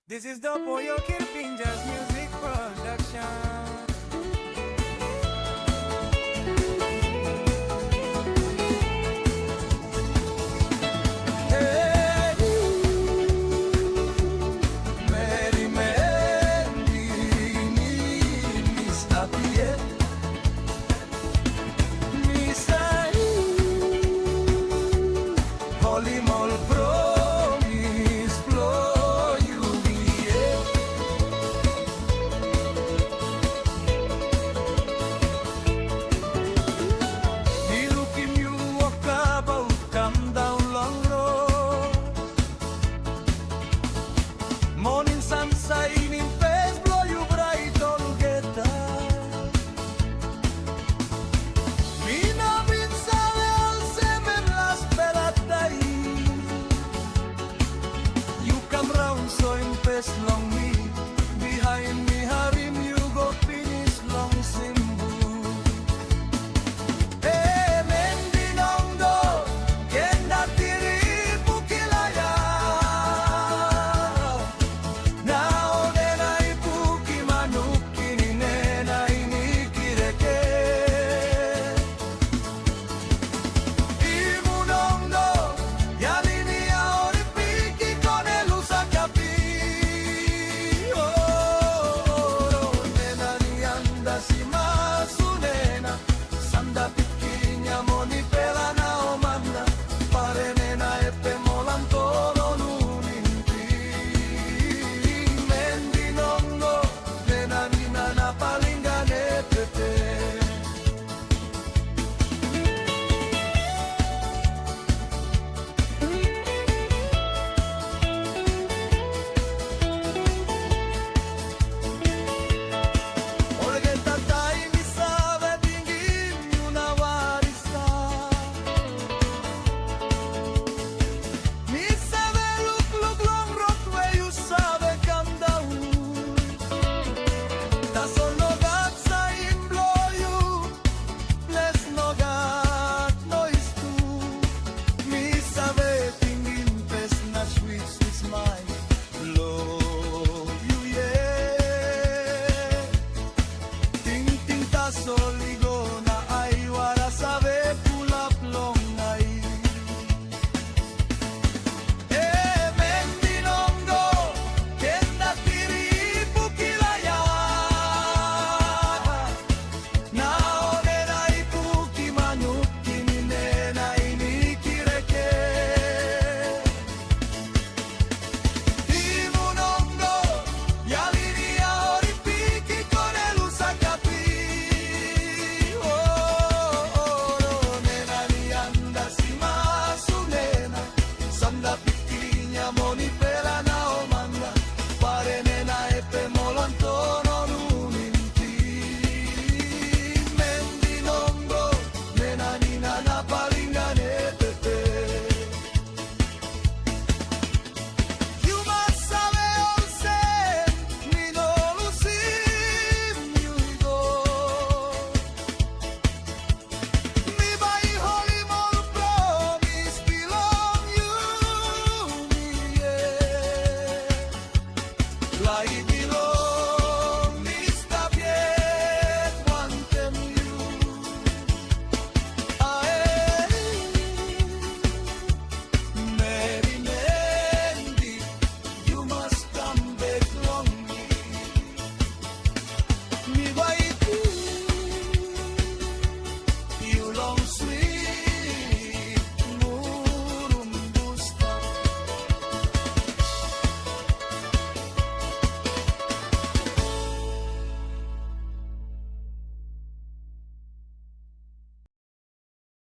This is the Pollo Kirpinjas Music Production. Morning sun shining, face blow you bright together. Mina bin sabe al semen las pelatai. You come round so impress long me. Behind me harim you go finish long simbu. Hey mendi nongdo, kenda tiri pukilaya. Like